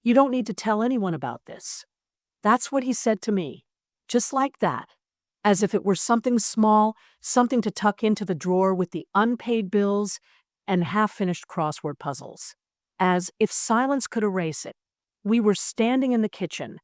You don't need to tell anyone about this. That's what he said to me. Just like that. As if it were something small, something to tuck into the drawer with the unpaid bills and half-finished crossword puzzles. As if silence could erase it. We were standing in the kitchen,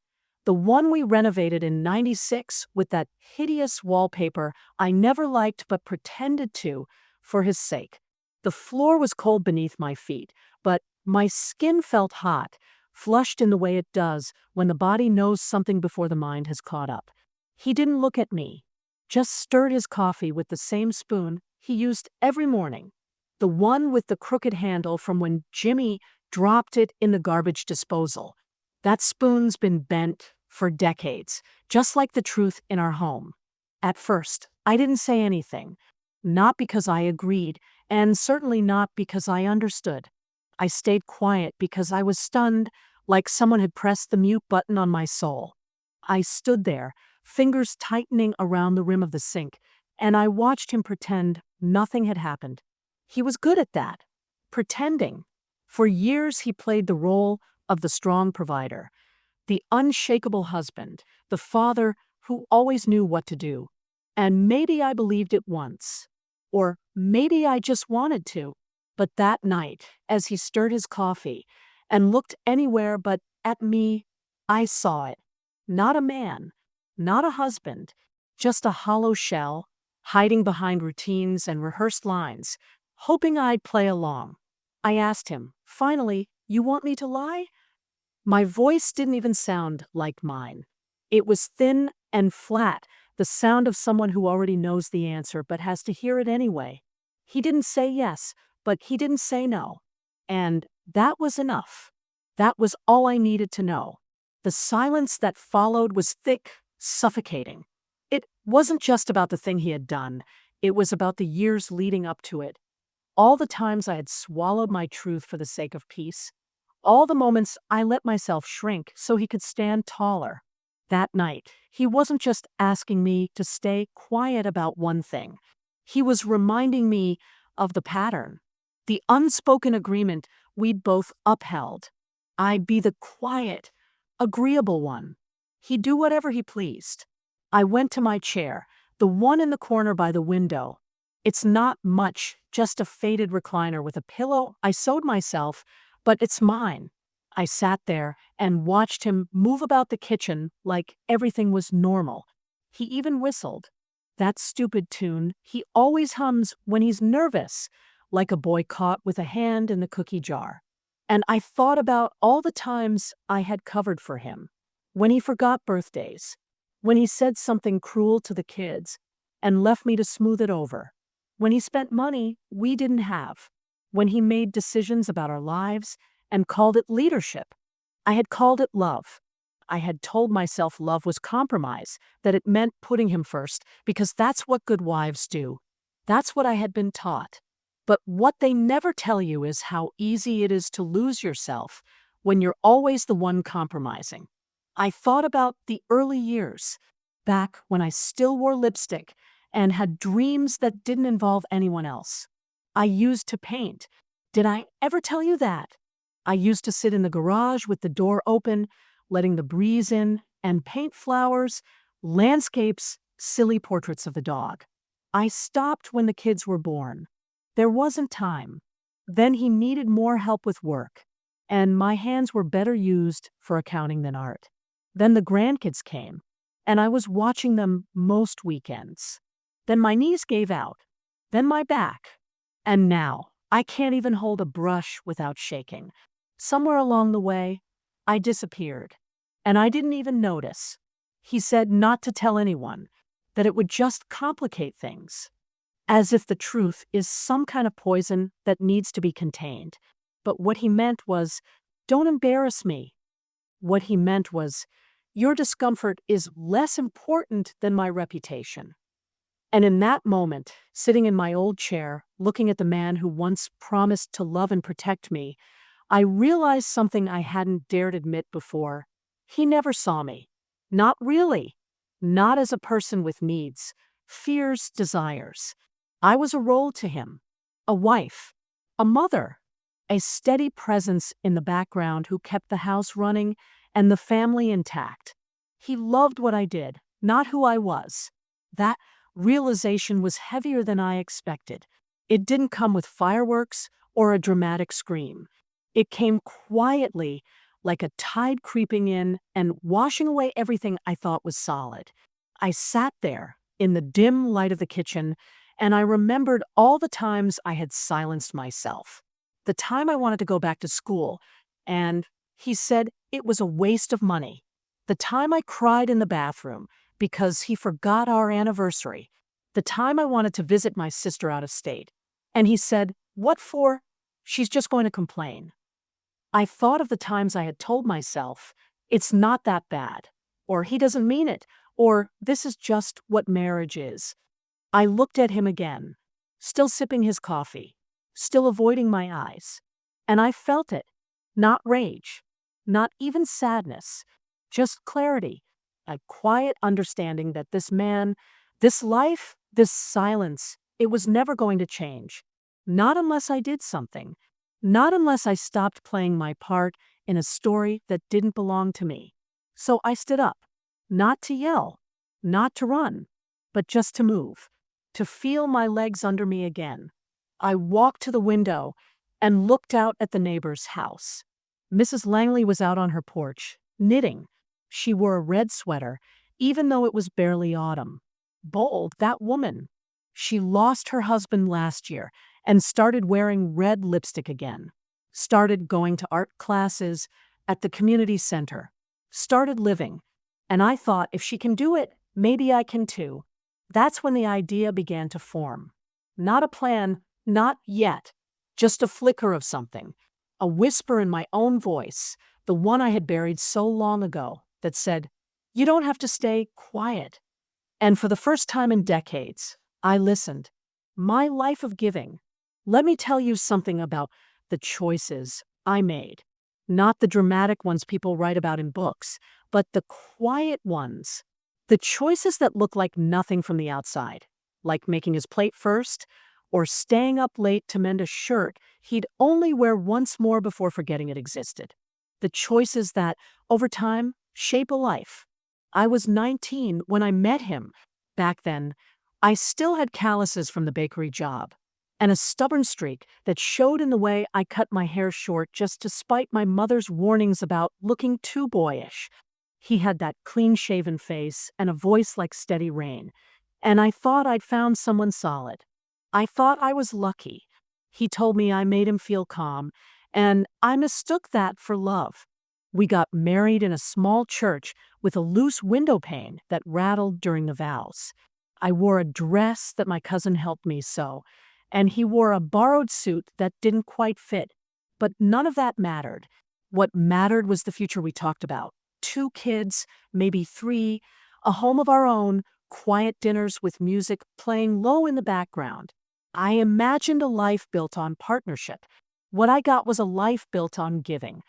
the one we renovated in '96 with that hideous wallpaper I never liked but pretended to for his sake. The floor was cold beneath my feet, but my skin felt hot, flushed in the way it does when the body knows something before the mind has caught up. He didn't look at me, just stirred his coffee with the same spoon he used every morning, the one with the crooked handle from when Jimmy dropped it in the garbage disposal. That spoon's been bent for decades, just like the truth in our home. At first, I didn't say anything, not because I agreed, and certainly not because I understood. I stayed quiet because I was stunned, like someone had pressed the mute button on my soul. I stood there, fingers tightening around the rim of the sink, and I watched him pretend nothing had happened. He was good at that, pretending. For years he played the role of the strong provider, the unshakable husband, the father who always knew what to do. And maybe I believed it once. Or maybe I just wanted to. But that night, as he stirred his coffee and looked anywhere but at me, I saw it. Not a man, not a husband, just a hollow shell, hiding behind routines and rehearsed lines, hoping I'd play along. I asked him, finally, "You want me to lie?" My voice didn't even sound like mine. It was thin and flat, the sound of someone who already knows the answer but has to hear it anyway. He didn't say yes, but he didn't say no. And that was enough. That was all I needed to know. The silence that followed was thick, suffocating. It wasn't just about the thing he had done, it was about the years leading up to it. All the times I had swallowed my truth for the sake of peace. All the moments I let myself shrink so he could stand taller. That night, he wasn't just asking me to stay quiet about one thing. He was reminding me of the pattern, the unspoken agreement we'd both upheld. I'd be the quiet, agreeable one. He'd do whatever he pleased. I went to my chair, the one in the corner by the window. It's not much, just a faded recliner with a pillow I sewed myself, but it's mine. I sat there and watched him move about the kitchen like everything was normal. He even whistled. That stupid tune he always hums when he's nervous, like a boy caught with a hand in the cookie jar. And I thought about all the times I had covered for him. When he forgot birthdays, when he said something cruel to the kids and left me to smooth it over, when he spent money we didn't have, when he made decisions about our lives and called it leadership. I had called it love. I had told myself love was compromise, that it meant putting him first, because that's what good wives do. That's what I had been taught. But what they never tell you is how easy it is to lose yourself when you're always the one compromising. I thought about the early years, back when I still wore lipstick and had dreams that didn't involve anyone else. I used to paint. Did I ever tell you that? I used to sit in the garage with the door open, letting the breeze in, and paint flowers, landscapes, silly portraits of the dog. I stopped when the kids were born. There wasn't time. Then he needed more help with work, and my hands were better used for accounting than art. Then the grandkids came, and I was watching them most weekends. Then my knees gave out, then my back. And now, I can't even hold a brush without shaking. Somewhere along the way, I disappeared, and I didn't even notice. He said not to tell anyone, that it would just complicate things, as if the truth is some kind of poison that needs to be contained. But what he meant was, don't embarrass me. What he meant was, your discomfort is less important than my reputation. And in that moment, sitting in my old chair, looking at the man who once promised to love and protect me, I realized something I hadn't dared admit before. He never saw me. Not really. Not as a person with needs, fears, desires. I was a role to him. A wife. A mother. a steady presence in the background who kept the house running and the family intact. He loved what I did, not who I was. That realization was heavier than I expected. It didn't come with fireworks or a dramatic scream. It came quietly, like a tide creeping in and washing away everything I thought was solid. I sat there in the dim light of the kitchen, and I remembered all the times I had silenced myself. The time I wanted to go back to school, and he said it was a waste of money. The time I cried in the bathroom because he forgot our anniversary. The time I wanted to visit my sister out of state. And he said, "What for? She's just going to complain." I thought of the times I had told myself, "It's not that bad," or "He doesn't mean it," or "This is just what marriage is." I looked at him again, still sipping his coffee, still avoiding my eyes. And I felt it. Not rage, not even sadness, just clarity, a quiet understanding that this man, this life, this silence, it was never going to change. Not unless I did something. Not unless I stopped playing my part in a story that didn't belong to me. So I stood up, not to yell, not to run, but just to move, to feel my legs under me again. I walked to the window and looked out at the neighbor's house. Mrs. Langley was out on her porch, knitting. She wore a red sweater, even though it was barely autumn. Bold, that woman. She lost her husband last year and started wearing red lipstick again. Started going to art classes at the community center. Started living. And I thought, if she can do it, maybe I can too. That's when the idea began to form. Not a plan, not yet. Just a flicker of something. A whisper in my own voice, the one I had buried so long ago, that said, "You don't have to stay quiet." And for the first time in decades, I listened. My life of giving. Let me tell you something about the choices I made. Not the dramatic ones people write about in books, but the quiet ones. The choices that look like nothing from the outside, like making his plate first, or staying up late to mend a shirt he'd only wear once more before forgetting it existed. The choices that, over time, shape a life. I was 19 when I met him. Back then, I still had calluses from the bakery job, and a stubborn streak that showed in the way I cut my hair short just to spite my mother's warnings about looking too boyish. He had that clean-shaven face and a voice like steady rain, and I thought I'd found someone solid. I thought I was lucky. He told me I made him feel calm, and I mistook that for love. We got married in a small church with a loose window pane that rattled during the vows. I wore a dress that my cousin helped me sew, and he wore a borrowed suit that didn't quite fit. But none of that mattered. What mattered was the future we talked about. 2 kids, maybe 3, a home of our own, quiet dinners with music playing low in the background. I imagined a life built on partnership. What I got was a life built on giving.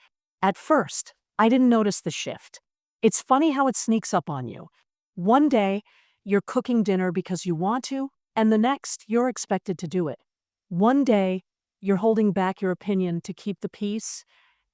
At first, I didn't notice the shift. It's funny how it sneaks up on you. One day, you're cooking dinner because you want to, and the next, you're expected to do it. One day, you're holding back your opinion to keep the peace,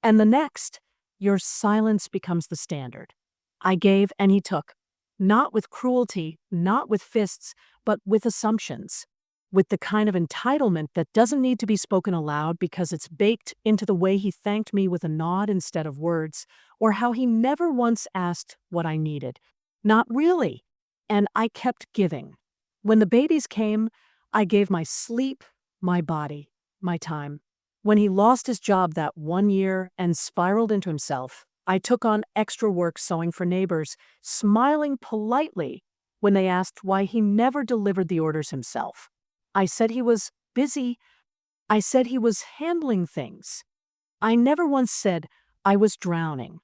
and the next, your silence becomes the standard. I gave and he took. Not with cruelty, not with fists, but with assumptions. With the kind of entitlement that doesn't need to be spoken aloud because it's baked into the way he thanked me with a nod instead of words, or how he never once asked what I needed. Not really. And I kept giving. When the babies came, I gave my sleep, my body, my time. When he lost his job that one year and spiraled into himself, I took on extra work sewing for neighbors, smiling politely when they asked why he never delivered the orders himself. I said he was busy. I said he was handling things. I never once said I was drowning.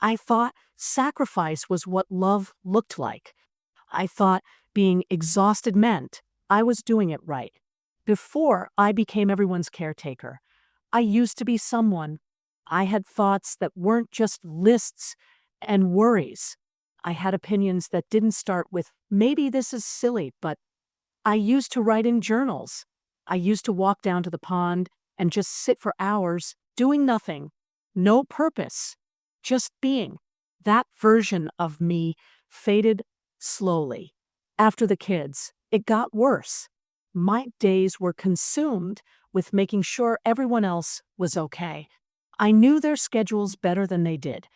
I thought sacrifice was what love looked like. I thought being exhausted meant I was doing it right. Before I became everyone's caretaker, I used to be someone. I had thoughts that weren't just lists and worries. I had opinions that didn't start with, maybe this is silly, but I used to write in journals. I used to walk down to the pond and just sit for hours doing nothing, no purpose, just being. That version of me faded slowly. After the kids, it got worse. My days were consumed with making sure everyone else was okay. I knew their schedules better than they did.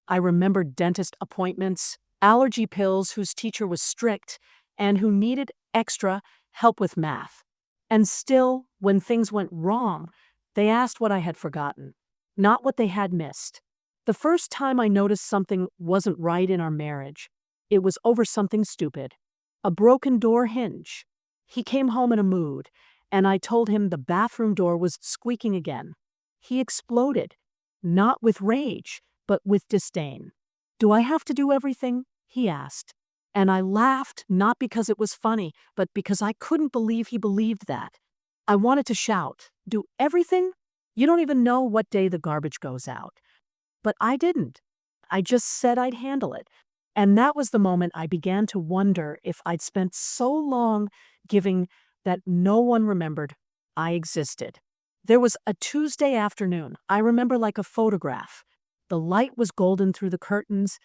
I remembered dentist appointments, allergy pills whose teacher was strict, and who needed extra help with math. And still, when things went wrong, they asked what I had forgotten, not what they had missed. The first time I noticed something wasn't right in our marriage, it was over something stupid. A broken door hinge. He came home in a mood, and I told him the bathroom door was squeaking again. He exploded, not with rage, but with disdain. "Do I have to do everything?" he asked. And I laughed, not because it was funny, but because I couldn't believe he believed that. I wanted to shout, "Do everything? You don't even know what day the garbage goes out." But I didn't. I just said I'd handle it. And that was the moment I began to wonder if I'd spent so long giving that no one remembered I existed. There was a Tuesday afternoon, I remember like a photograph. The light was golden through the curtains,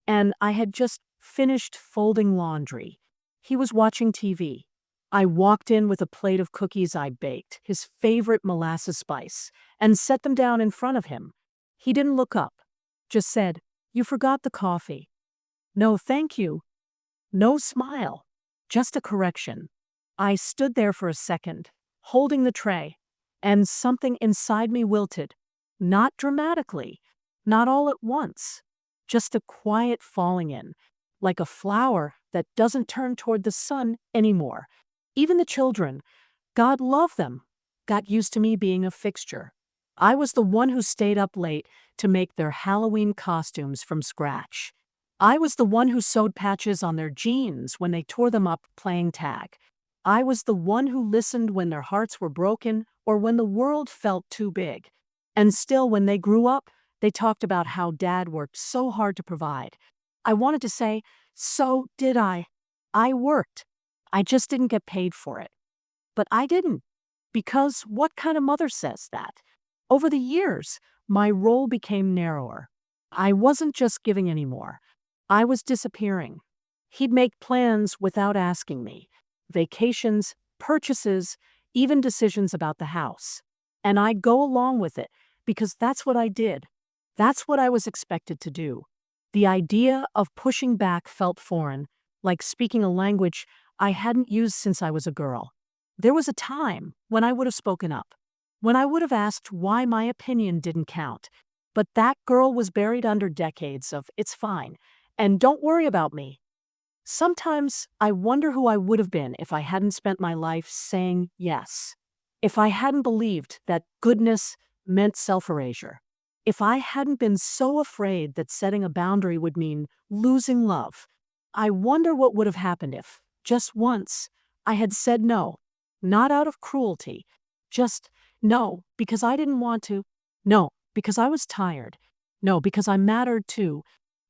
and I had just finished folding laundry. He was watching TV. I walked in with a plate of cookies I baked, his favorite molasses spice, and set them down in front of him. He didn't look up, just said, "You forgot the coffee." No, thank you. No smile, just a correction. I stood there for a second, holding the tray, and something inside me wilted. Not dramatically, not all at once, just a quiet falling in, like a flower that doesn't turn toward the sun anymore. Even the children, God love them, got used to me being a fixture. I was the one who stayed up late to make their Halloween costumes from scratch. I was the one who sewed patches on their jeans when they tore them up playing tag. I was the one who listened when their hearts were broken or when the world felt too big. And still, when they grew up, they talked about how Dad worked so hard to provide. I wanted to say, so did I. I worked. I just didn't get paid for it. But I didn't. Because what kind of mother says that? Over the years, my role became narrower. I wasn't just giving anymore. I was disappearing. He'd make plans without asking me. Vacations, purchases, even decisions about the house. And I'd go along with it because that's what I did. That's what I was expected to do. The idea of pushing back felt foreign, like speaking a language I hadn't used since I was a girl. There was a time when I would have spoken up, when I would have asked why my opinion didn't count. But that girl was buried under decades of "it's fine" and "don't worry about me." Sometimes I wonder who I would have been if I hadn't spent my life saying yes. If I hadn't believed that goodness meant self-erasure. If I hadn't been so afraid that setting a boundary would mean losing love. I wonder what would have happened if, just once, I had said no. Not out of cruelty. Just no, because I didn't want to. No, because I was tired. No, because I mattered too.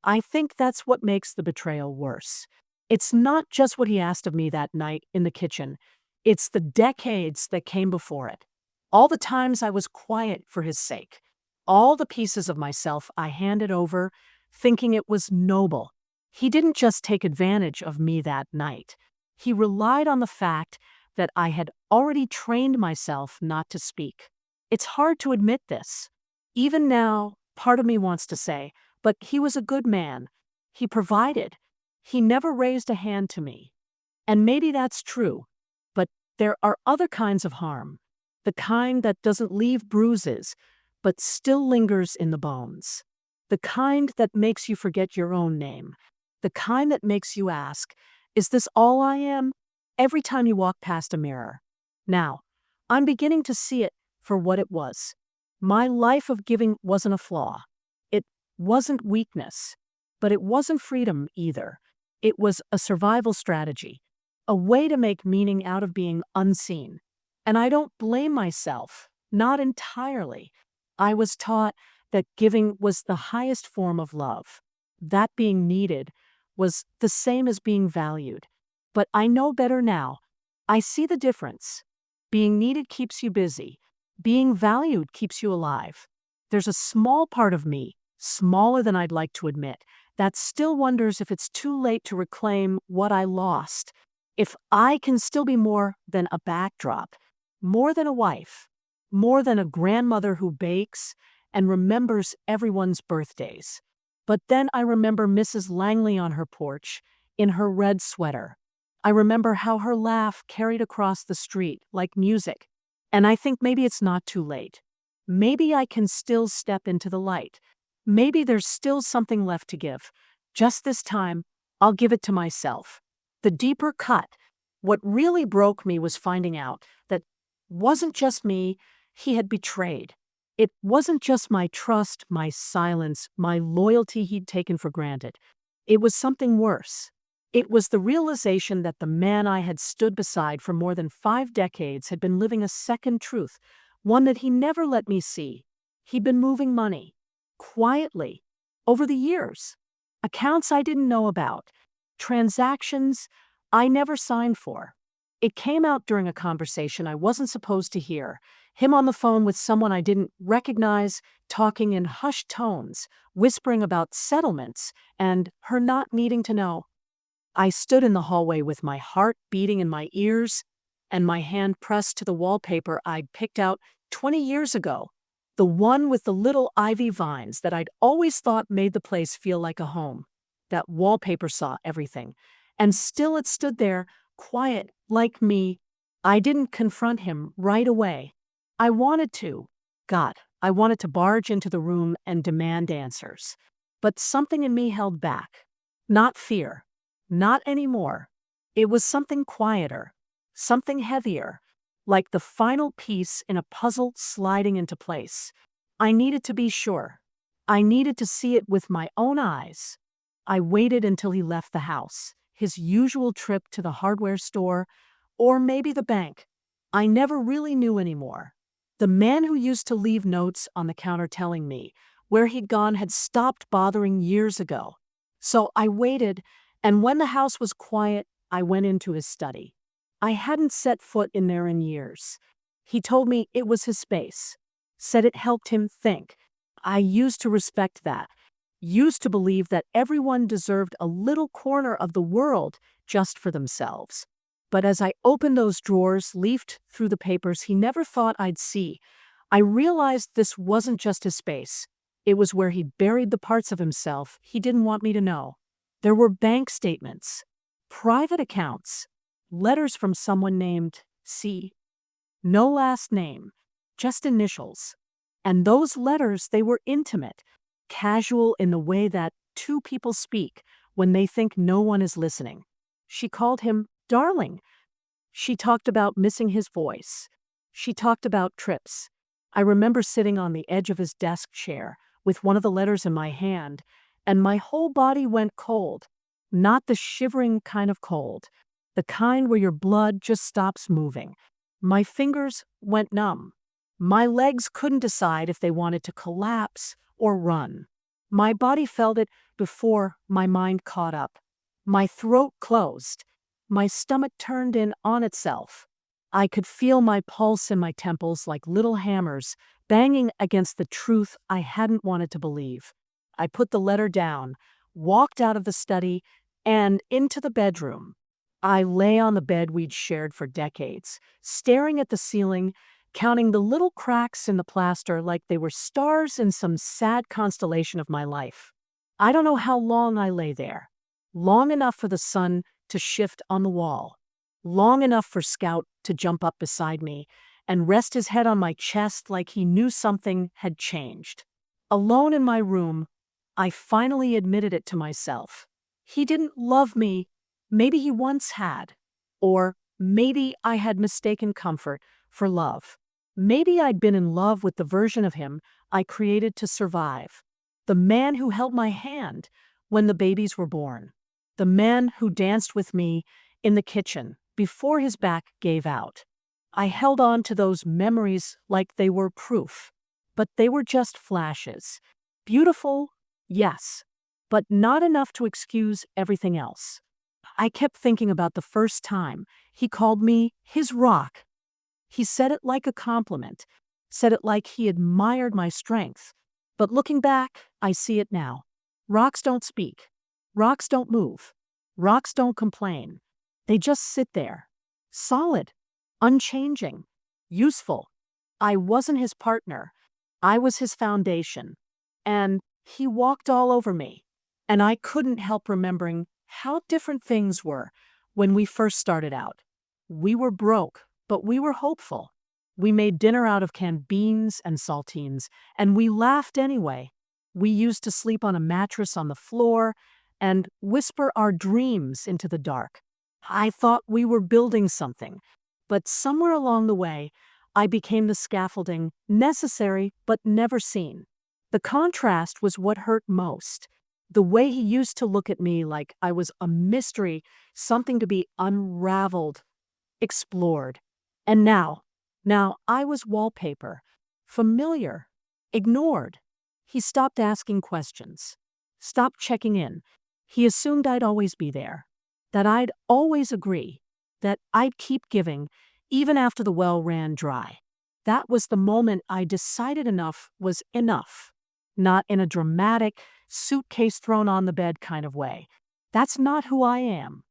I think that's what makes the betrayal worse. It's not just what he asked of me that night in the kitchen. It's the decades that came before it. All the times I was quiet for his sake. All the pieces of myself I handed over, thinking it was noble. He didn't just take advantage of me that night. He relied on the fact that I had already trained myself not to speak. It's hard to admit this. Even now, part of me wants to say, but he was a good man. He provided. He never raised a hand to me. And maybe that's true. But there are other kinds of harm. The kind that doesn't leave bruises, but still lingers in the bones. The kind that makes you forget your own name. The kind that makes you ask, is this all I am? Every time you walk past a mirror. Now, I'm beginning to see it for what it was. My life of giving wasn't a flaw. It wasn't weakness. But it wasn't freedom either. It was a survival strategy. A way to make meaning out of being unseen. And I don't blame myself. Not entirely. I was taught that giving was the highest form of love. That being needed was the same as being valued. But I know better now. I see the difference. Being needed keeps you busy. Being valued keeps you alive. There's a small part of me, smaller than I'd like to admit, that still wonders if it's too late to reclaim what I lost. If I can still be more than a backdrop, more than a wife, more than a grandmother who bakes and remembers everyone's birthdays. But then I remember Mrs. Langley on her porch, in her red sweater. I remember how her laugh carried across the street like music. And I think maybe it's not too late. Maybe I can still step into the light. Maybe there's still something left to give. Just this time, I'll give it to myself. The deeper cut. What really broke me was finding out that wasn't just me he had betrayed. It wasn't just my trust, my silence, my loyalty he'd taken for granted. It was something worse. It was the realization that the man I had stood beside for more than 5 decades had been living a second truth, one that he never let me see. He'd been moving money, quietly, over the years. Accounts I didn't know about, transactions I never signed for. It came out during a conversation I wasn't supposed to hear. Him on the phone with someone I didn't recognize, talking in hushed tones, whispering about settlements, and her not needing to know. I stood in the hallway with my heart beating in my ears and my hand pressed to the wallpaper I'd picked out 20 years ago, the one with the little ivy vines that I'd always thought made the place feel like a home. That wallpaper saw everything, and still it stood there, quiet, like me. I didn't confront him right away. I wanted to. God, I wanted to barge into the room and demand answers. But something in me held back. Not fear. Not anymore. It was something quieter, something heavier, like the final piece in a puzzle sliding into place. I needed to be sure. I needed to see it with my own eyes. I waited until he left the house, his usual trip to the hardware store, or maybe the bank. I never really knew anymore. The man who used to leave notes on the counter telling me where he'd gone had stopped bothering years ago. So I waited, and when the house was quiet, I went into his study. I hadn't set foot in there in years. He told me it was his space, said it helped him think. I used to respect that, used to believe that everyone deserved a little corner of the world just for themselves. But as I opened those drawers, leafed through the papers he never thought I'd see, I realized this wasn't just his space. It was where he buried the parts of himself he didn't want me to know. There were bank statements, private accounts, letters from someone named C. No last name, just initials. And those letters, they were intimate, casual in the way that two people speak when they think no one is listening. She called him darling. She talked about missing his voice. She talked about trips. I remember sitting on the edge of his desk chair with one of the letters in my hand, and my whole body went cold. Not the shivering kind of cold, the kind where your blood just stops moving. My fingers went numb. My legs couldn't decide if they wanted to collapse or run. My body felt it before my mind caught up. My throat closed. My stomach turned in on itself. I could feel my pulse in my temples like little hammers banging against the truth I hadn't wanted to believe. I put the letter down, walked out of the study, and into the bedroom. I lay on the bed we'd shared for decades, staring at the ceiling, counting the little cracks in the plaster like they were stars in some sad constellation of my life. I don't know how long I lay there. Long enough for the sun to shift on the wall. Long enough for Scout to jump up beside me and rest his head on my chest like he knew something had changed. Alone in my room, I finally admitted it to myself. He didn't love me. Maybe he once had. Or maybe I had mistaken comfort for love. Maybe I'd been in love with the version of him I created to survive. The man who held my hand when the babies were born. The man who danced with me in the kitchen before his back gave out. I held on to those memories like they were proof. But they were just flashes. Beautiful, yes, but not enough to excuse everything else. I kept thinking about the first time he called me his rock. He said it like a compliment, said it like he admired my strength. But looking back, I see it now. Rocks don't speak. Rocks don't move. Rocks don't complain. They just sit there. Solid. Unchanging. Useful. I wasn't his partner. I was his foundation. And he walked all over me. And I couldn't help remembering how different things were when we first started out. We were broke, but we were hopeful. We made dinner out of canned beans and saltines, and we laughed anyway. We used to sleep on a mattress on the floor and whisper our dreams into the dark. I thought we were building something, but somewhere along the way, I became the scaffolding, necessary but never seen. The contrast was what hurt most. The way he used to look at me like I was a mystery, something to be unraveled, explored. And now I was wallpaper, familiar, ignored. He stopped asking questions, stopped checking in. He assumed I'd always be there, that I'd always agree, that I'd keep giving, even after the well ran dry. That was the moment I decided enough was enough. Not in a dramatic, suitcase thrown on the bed kind of way. That's not who I am.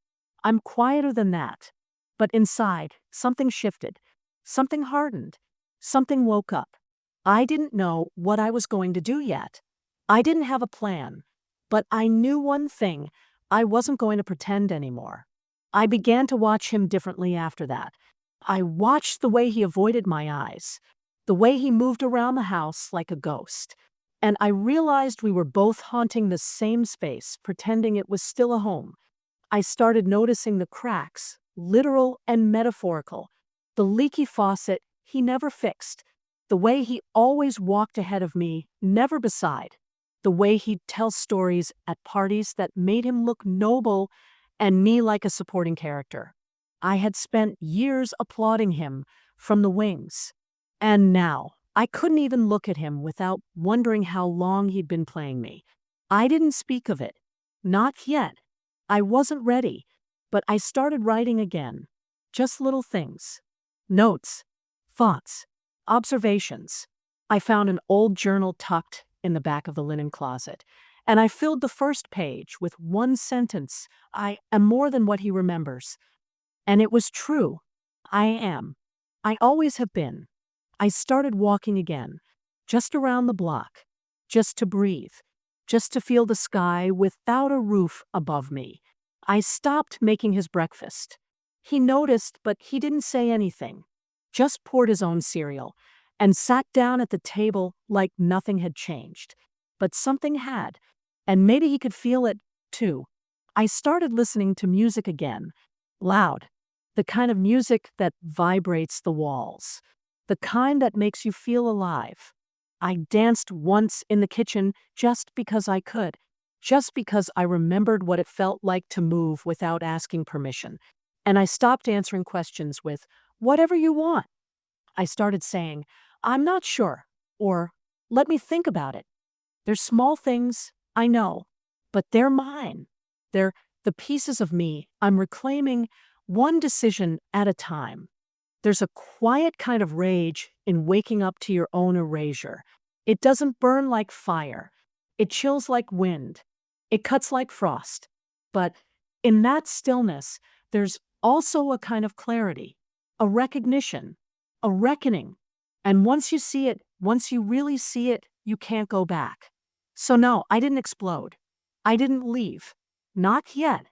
I'm quieter than that. But inside, something shifted. Something hardened. Something woke up. I didn't know what I was going to do yet. I didn't have a plan. But I knew one thing. I wasn't going to pretend anymore. I began to watch him differently after that. I watched the way he avoided my eyes, the way he moved around the house like a ghost. And I realized we were both haunting the same space, pretending it was still a home. I started noticing the cracks, literal and metaphorical, the leaky faucet he never fixed, the way he always walked ahead of me, never beside, the way he'd tell stories at parties that made him look noble and me like a supporting character. I had spent years applauding him from the wings. And now, I couldn't even look at him without wondering how long he'd been playing me. I didn't speak of it. Not yet. I wasn't ready. But I started writing again. Just little things. Notes. Thoughts. Observations. I found an old journal tucked in the back of the linen closet, and I filled the first page with one sentence: I am more than what he remembers. And it was true. I am. I always have been. I started walking again, just around the block, just to breathe, just to feel the sky without a roof above me. I stopped making his breakfast. He noticed, but he didn't say anything, just poured his own cereal and sat down at the table like nothing had changed. But something had, and maybe he could feel it, too. I started listening to music again, loud, the kind of music that vibrates the walls. The kind that makes you feel alive. I danced once in the kitchen just because I could, just because I remembered what it felt like to move without asking permission. And I stopped answering questions with, "Whatever you want." I started saying, "I'm not sure," or "Let me think about it." They're small things, I know, but they're mine. They're the pieces of me I'm reclaiming, one decision at a time. There's a quiet kind of rage in waking up to your own erasure. It doesn't burn like fire. It chills like wind. It cuts like frost. But in that stillness, there's also a kind of clarity, a recognition, a reckoning. And once you see it, once you really see it, you can't go back. So no, I didn't explode. I didn't leave. Not yet.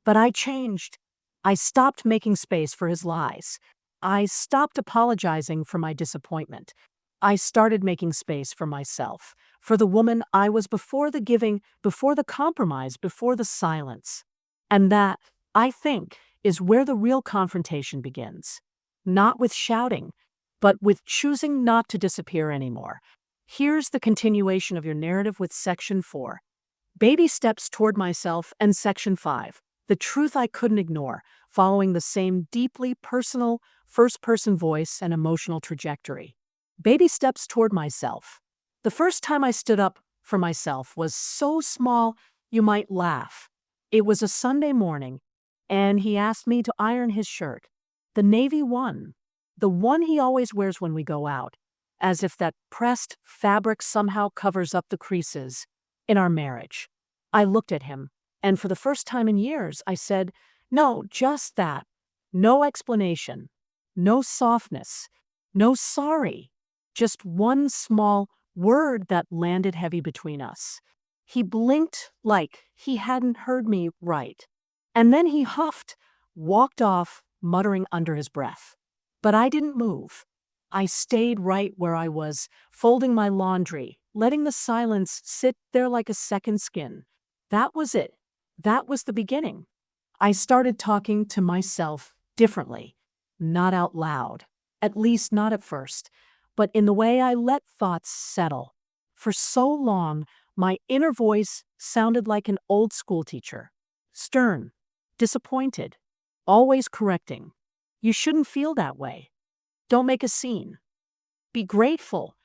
But I changed. I stopped making space for his lies. I stopped apologizing for my disappointment. I started making space for myself, for the woman I was before the giving, before the compromise, before the silence. And that, I think, is where the real confrontation begins. Not with shouting, but with choosing not to disappear anymore. Here's the continuation of your narrative with Section 4. Baby steps toward myself, and Section 5. The truth I couldn't ignore, following the same deeply personal, first-person voice and emotional trajectory. Baby steps toward myself. The first time I stood up for myself was so small you might laugh. It was a Sunday morning, and he asked me to iron his shirt. The navy one. The one he always wears when we go out. as if that pressed fabric somehow covers up the creases in our marriage. I looked at him, and for the first time in years, I said, "No, just that. No explanation. No softness. No sorry. Just one small word that landed heavy between us." He blinked like he hadn't heard me right. And then he huffed, walked off, muttering under his breath. But I didn't move. I stayed right where I was, folding my laundry, letting the silence sit there like a second skin. That was it. That was the beginning. I started talking to myself differently, not out loud, at least not at first, but in the way I let thoughts settle. For so long, my inner voice sounded like an old school teacher, stern, disappointed, always correcting. "You shouldn't feel that way. Don't make a scene. Be grateful."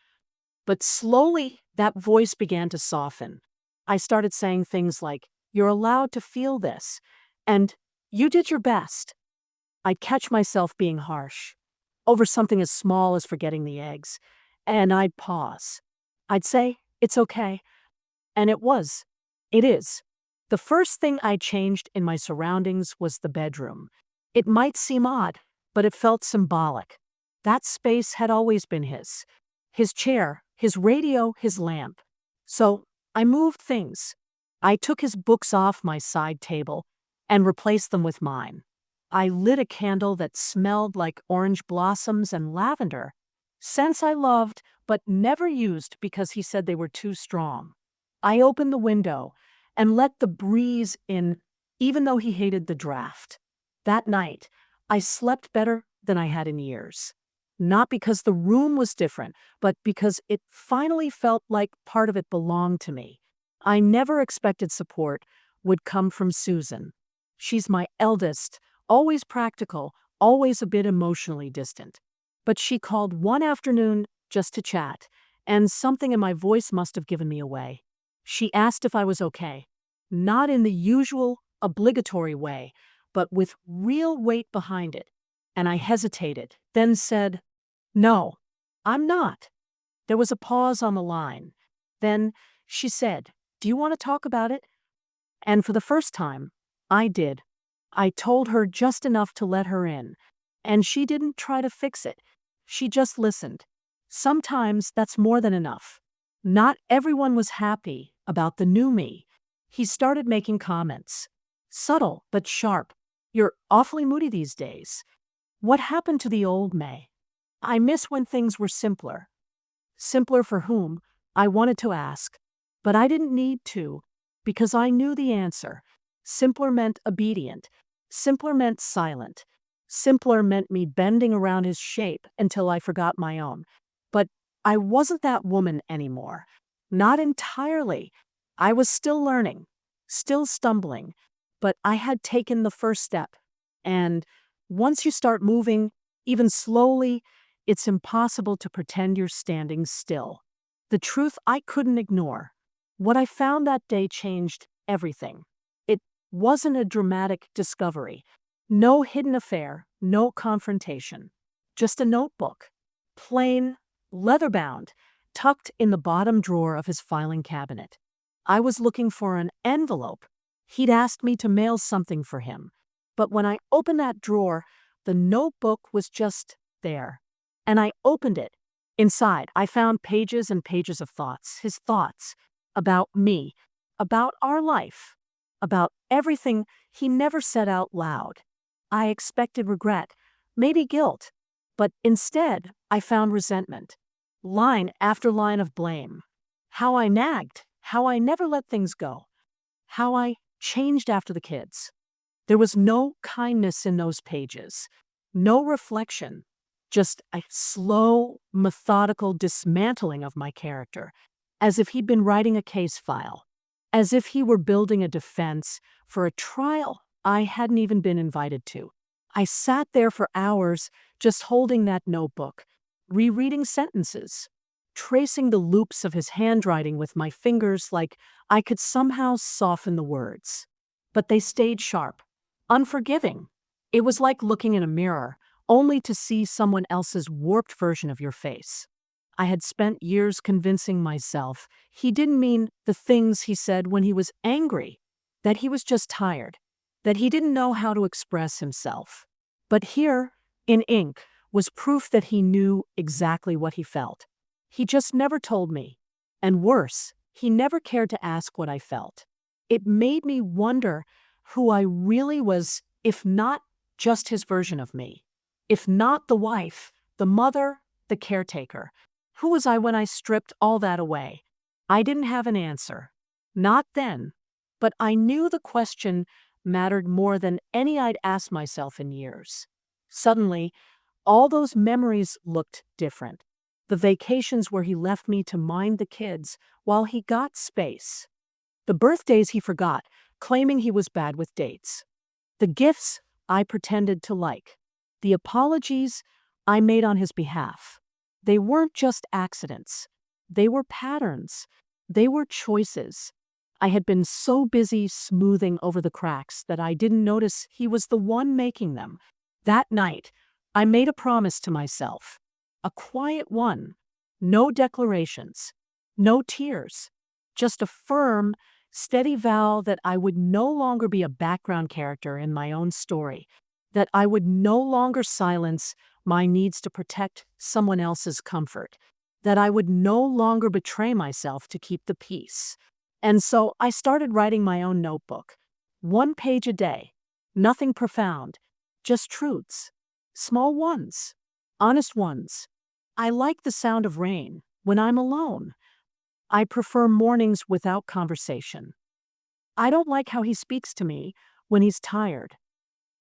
But slowly, that voice began to soften. I started saying things like, "You're allowed to feel this," and "You did your best." I'd catch myself being harsh over something as small as forgetting the eggs, and I'd pause. I'd say, "It's okay." And it was. It is. The first thing I changed in my surroundings was the bedroom. It might seem odd, but it felt symbolic. That space had always been his. His chair, his radio, his lamp. So I moved things. I took his books off my side table and replaced them with mine. I lit a candle that smelled like orange blossoms and lavender, scents I loved but never used because he said they were too strong. I opened the window and let the breeze in, even though he hated the draft. That night, I slept better than I had in years. Not because the room was different, but because it finally felt like part of it belonged to me. I never expected support would come from Susan. She's my eldest, always practical, always a bit emotionally distant. But she called one afternoon just to chat, and something in my voice must have given me away. She asked if I was okay, not in the usual, obligatory way, but with real weight behind it. And I hesitated, then said, "No, I'm not." There was a pause on the line. Then she said, "Do you want to talk about it?" And for the first time, I did. I told her just enough to let her in. And she didn't try to fix it. She just listened. Sometimes that's more than enough. Not everyone was happy about the new me. He started making comments. Subtle but sharp. "You're awfully moody these days. What happened to the old May?" I miss when things were simpler. Simpler for whom? I wanted to ask. But I didn't need to, because I knew the answer. Simpler meant obedient. Simpler meant silent. Simpler meant me bending around his shape until I forgot my own. But I wasn't that woman anymore. Not entirely. I was still learning, still stumbling, but I had taken the first step. And once you start moving, even slowly, it's impossible to pretend you're standing still. The truth I couldn't ignore. What I found that day changed everything. It wasn't a dramatic discovery. No hidden affair, no confrontation. Just a notebook. Plain, leather-bound, tucked in the bottom drawer of his filing cabinet. I was looking for an envelope. He'd asked me to mail something for him. But when I opened that drawer, the notebook was just there. And I opened it. Inside, I found pages and pages of thoughts, his thoughts, about me, about our life, about everything he never said out loud. I expected regret, maybe guilt, but instead I found resentment. Line after line of blame. How I nagged, how I never let things go, how I changed after the kids. There was no kindness in those pages, no reflection, just a slow, methodical dismantling of my character, as if he'd been writing a case file, as if he were building a defense for a trial I hadn't even been invited to. I sat there for hours just holding that notebook, rereading sentences, tracing the loops of his handwriting with my fingers like I could somehow soften the words. But they stayed sharp, unforgiving. It was like looking in a mirror, only to see someone else's warped version of your face. I had spent years convincing myself he didn't mean the things he said when he was angry, that he was just tired, that he didn't know how to express himself. But here, in ink, was proof that he knew exactly what he felt. He just never told me. And worse, he never cared to ask what I felt. It made me wonder who I really was, if not just his version of me. If not the wife, the mother, the caretaker. Who was I when I stripped all that away? I didn't have an answer. Not then. But I knew the question mattered more than any I'd asked myself in years. Suddenly, all those memories looked different. The vacations where he left me to mind the kids while he got space. The birthdays he forgot, claiming he was bad with dates. The gifts I pretended to like. The apologies I made on his behalf. They weren't just accidents. They were patterns. They were choices. I had been so busy smoothing over the cracks that I didn't notice he was the one making them. That night, I made a promise to myself. A quiet one. No declarations. No tears. Just a firm, steady vow that I would no longer be a background character in my own story, that I would no longer silence my needs to protect someone else's comfort, that I would no longer betray myself to keep the peace. And so I started writing my own notebook. 1 page a day. Nothing profound. Just truths. Small ones. Honest ones. I like the sound of rain when I'm alone. I prefer mornings without conversation. I don't like how he speaks to me when he's tired.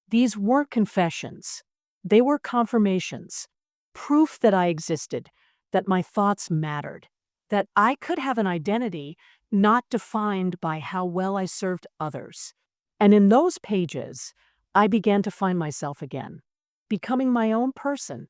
These weren't confessions. They were confirmations. Proof that I existed, that my thoughts mattered, that I could have an identity not defined by how well I served others. And in those pages, I began to find myself again, becoming my own person.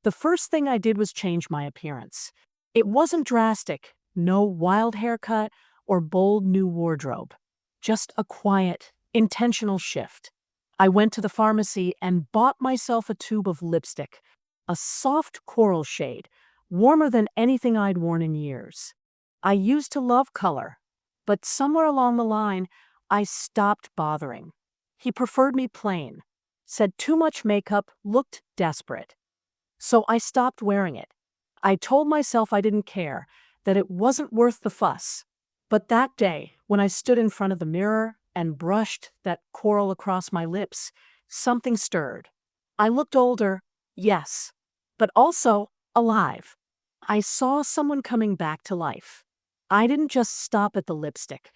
The first thing I did was change my appearance. It wasn't drastic, no wild haircut or bold new wardrobe, just a quiet, intentional shift. I went to the pharmacy and bought myself a tube of lipstick, a soft coral shade, warmer than anything I'd worn in years. I used to love color, but somewhere along the line, I stopped bothering. He preferred me plain, said too much makeup looked desperate. So I stopped wearing it. I told myself I didn't care, that it wasn't worth the fuss. But that day, when I stood in front of the mirror and brushed that coral across my lips, something stirred. I looked older, yes, but also alive. I saw someone coming back to life. I didn't just stop at the lipstick.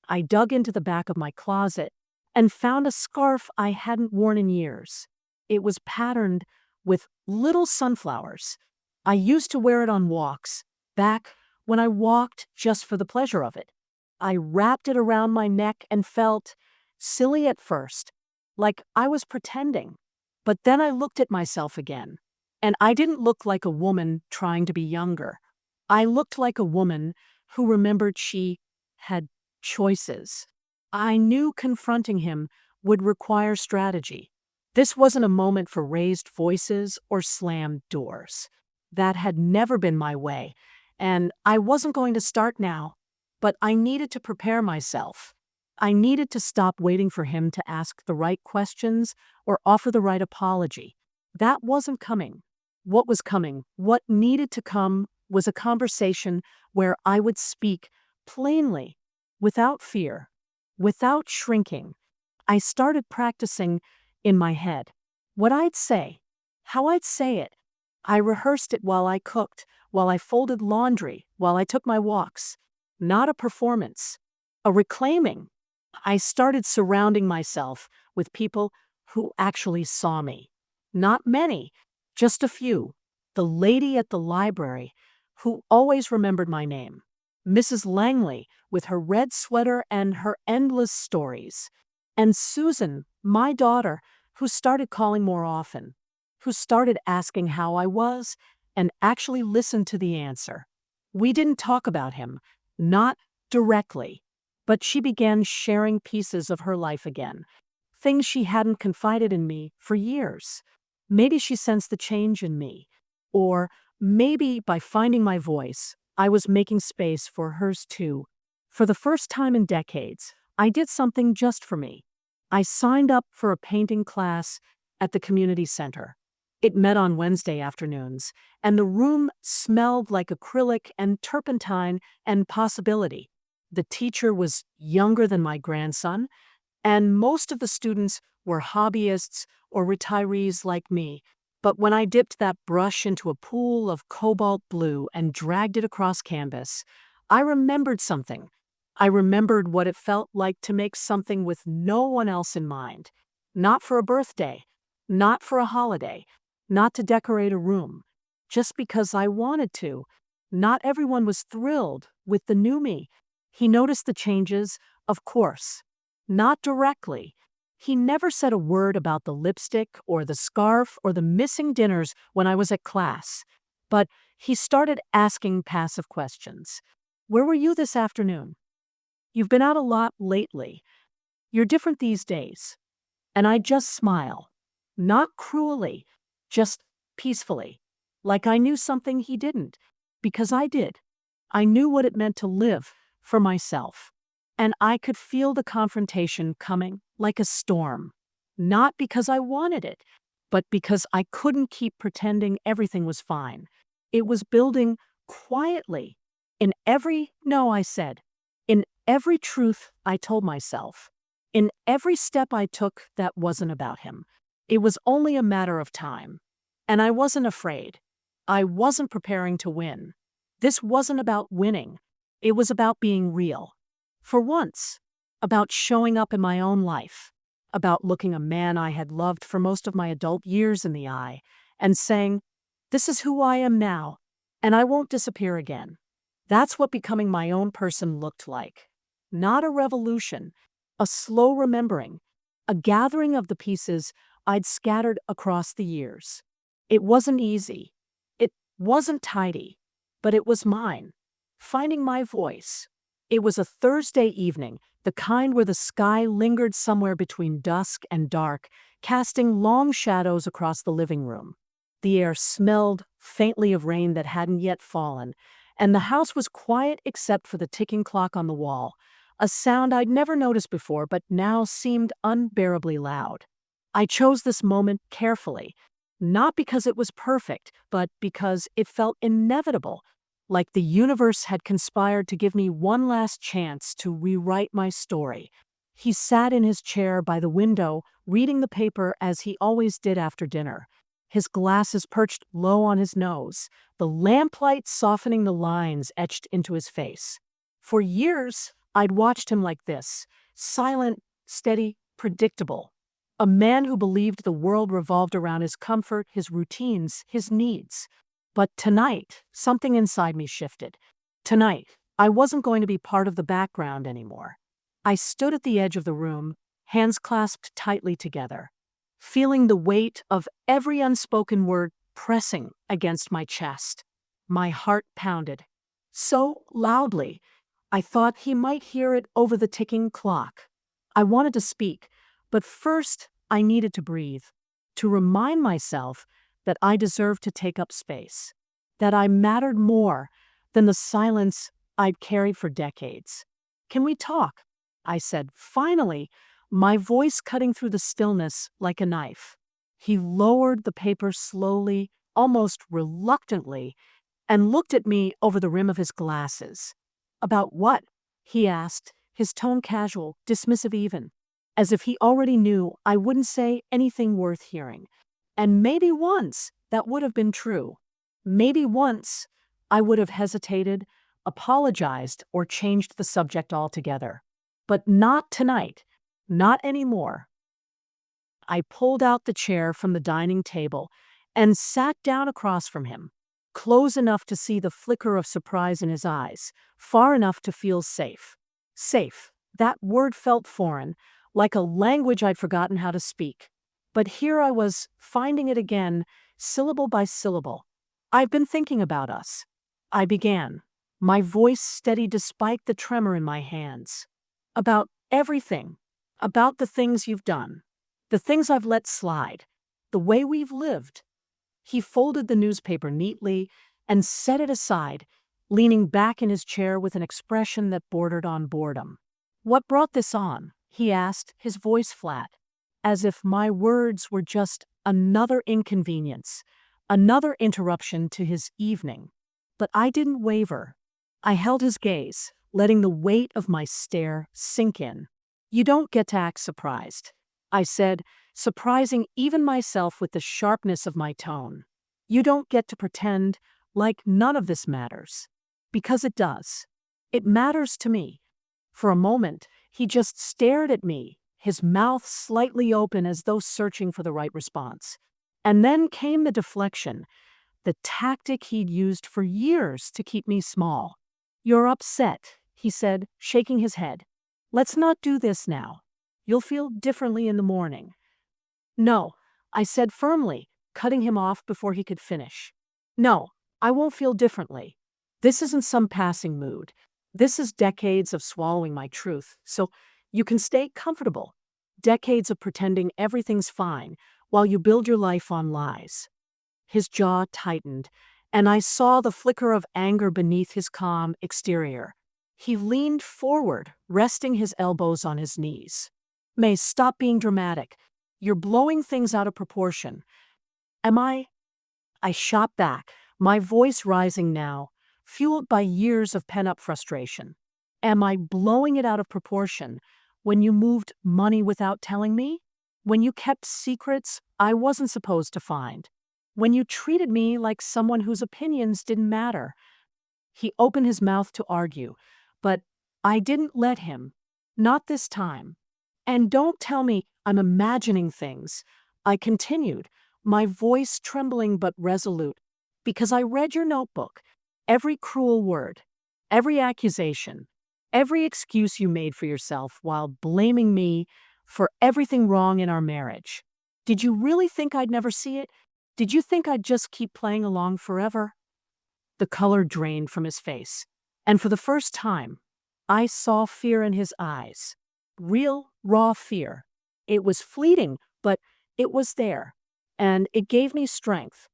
I dug into the back of my closet and found a scarf I hadn't worn in years. It was patterned with little sunflowers. I used to wear it on walks, back when I walked just for the pleasure of it. I wrapped it around my neck and felt silly at first, like I was pretending. But then I looked at myself again, and I didn't look like a woman trying to be younger. I looked like a woman who remembered she had choices. I knew confronting him would require strategy. This wasn't a moment for raised voices or slammed doors. That had never been my way, and I wasn't going to start now. But I needed to prepare myself. I needed to stop waiting for him to ask the right questions or offer the right apology. That wasn't coming. What was coming, what needed to come, was a conversation where I would speak plainly, without fear, without shrinking. I started practicing in my head what I'd say, how I'd say it. I rehearsed it while I cooked, while I folded laundry, while I took my walks. Not a performance, a reclaiming. I started surrounding myself with people who actually saw me. Not many, just a few. The lady at the library who always remembered my name. Mrs. Langley with her red sweater and her endless stories. And Susan, my daughter, who started calling more often, who started asking how I was and actually listened to the answer. We didn't talk about him. Not directly, but she began sharing pieces of her life again, things she hadn't confided in me for years. Maybe she sensed the change in me, or Maybe by finding my voice, I was making space for hers too. For the first time in decades, I did something just for me. I signed up for a painting class at the community center. It met on Wednesday afternoons, and the room smelled like acrylic and turpentine and possibility. The teacher was younger than my grandson, and most of the students were hobbyists or retirees like me. But when I dipped that brush into a pool of cobalt blue and dragged it across canvas, I remembered something. I remembered what it felt like to make something with no one else in mind. Not for a birthday, not for a holiday, not to decorate a room, just because I wanted to. Not everyone was thrilled with the new me. He noticed the changes, of course. Not directly. He never said a word about the lipstick or the scarf or the missing dinners when I was at class. But he started asking passive questions. Where were you this afternoon? You've been out a lot lately. You're different these days. And I just smile. Not cruelly, just peacefully. Like I knew something he didn't. Because I did. I knew what it meant to live for myself. And I could feel the confrontation coming like a storm. Not because I wanted it, but because I couldn't keep pretending everything was fine. It was building quietly. In every no I said, in every truth I told myself, in every step I took that wasn't about him. It was only a matter of time. And I wasn't afraid. I wasn't preparing to win. This wasn't about winning. It was about being real. For once, about showing up in my own life, about looking a man I had loved for most of my adult years in the eye and saying, this is who I am now, and I won't disappear again. That's what becoming my own person looked like. Not a revolution, a slow remembering, a gathering of the pieces I'd scattered across the years. It wasn't easy. It wasn't tidy, but it was mine. Finding my voice. It was a Thursday evening, the kind where the sky lingered somewhere between dusk and dark, casting long shadows across the living room. The air smelled faintly of rain that hadn't yet fallen, and the house was quiet except for the ticking clock on the wall, a sound I'd never noticed before but now seemed unbearably loud. I chose this moment carefully, not because it was perfect, but because it felt inevitable, like the universe had conspired to give me one last chance to rewrite my story. He sat in his chair by the window, reading the paper as he always did after dinner, his glasses perched low on his nose, the lamplight softening the lines etched into his face. For years, I'd watched him like this, silent, steady, predictable. A man who believed the world revolved around his comfort, his routines, his needs. But tonight, something inside me shifted. Tonight, I wasn't going to be part of the background anymore. I stood at the edge of the room, hands clasped tightly together, feeling the weight of every unspoken word pressing against my chest. My heart pounded so loudly, I thought he might hear it over the ticking clock. I wanted to speak, but first I needed to breathe, to remind myself that I deserved to take up space, that I mattered more than the silence I'd carried for decades. Can we talk? I said, finally, my voice cutting through the stillness like a knife. He lowered the paper slowly, almost reluctantly, and looked at me over the rim of his glasses. About what? He asked, his tone casual, dismissive even, as if he already knew I wouldn't say anything worth hearing. And maybe once that would have been true. Maybe once I would have hesitated, apologized, or changed the subject altogether. But not tonight. Not anymore. I pulled out the chair from the dining table and sat down across from him, close enough to see the flicker of surprise in his eyes, far enough to feel safe. Safe. That word felt foreign, like a language I'd forgotten how to speak. But here I was, finding it again, syllable by syllable. I've been thinking about us. I began, my voice steady despite the tremor in my hands. About everything. About the things you've done. The things I've let slide. The way we've lived. He folded the newspaper neatly, and set it aside, leaning back in his chair with an expression that bordered on boredom. "What brought this on?" he asked, his voice flat, as if my words were just another inconvenience, another interruption to his evening. But I didn't waver. I held his gaze, letting the weight of my stare sink in. "You don't get to act surprised," I said, surprising even myself with the sharpness of my tone. "You don't get to pretend like none of this matters. Because it does. It matters to me." For a moment, he just stared at me, his mouth slightly open as though searching for the right response. And then came the deflection, the tactic he'd used for years to keep me small. "You're upset," he said, shaking his head. "Let's not do this now. You'll feel differently in the morning." "No," I said firmly, cutting him off before he could finish. "No, I won't feel differently. This isn't some passing mood. This is decades of swallowing my truth, so you can stay comfortable. Decades of pretending everything's fine while you build your life on lies." His jaw tightened, and I saw the flicker of anger beneath his calm exterior. He leaned forward, resting his elbows on his knees. "May, stop being dramatic. You're blowing things out of proportion." "Am I?" I shot back, my voice rising now, fueled by years of pent-up frustration. "Am I blowing it out of proportion when you moved money without telling me? When you kept secrets I wasn't supposed to find? When you treated me like someone whose opinions didn't matter?" He opened his mouth to argue, but I didn't let him. Not this time. "And don't tell me I'm imagining things," I continued, my voice trembling but resolute, "because I read your notebook. Every cruel word, every accusation, every excuse you made for yourself while blaming me for everything wrong in our marriage. Did you really think I'd never see it? Did you think I'd just keep playing along forever?" The color drained from his face, and for the first time, I saw fear in his eyes. Real, raw fear. It was fleeting, but it was there, and it gave me strength.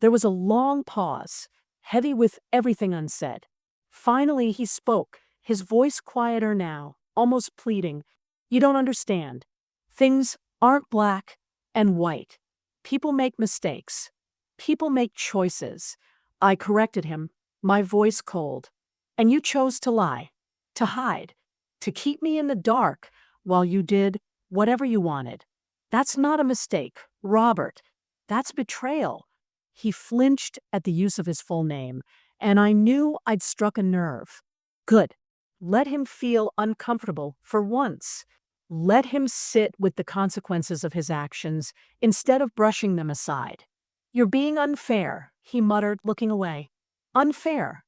There was a long pause, heavy with everything unsaid. Finally, he spoke, his voice quieter now, almost pleading. "You don't understand. Things aren't black and white. People make mistakes. People make choices." I corrected him, my voice cold. "And you chose to lie, to hide, to keep me in the dark while you did whatever you wanted. That's not a mistake, Robert. That's betrayal." He flinched at the use of his full name, and I knew I'd struck a nerve. Good. Let him feel uncomfortable for once. Let him sit with the consequences of his actions instead of brushing them aside. "You're being unfair," he muttered, looking away. "Unfair."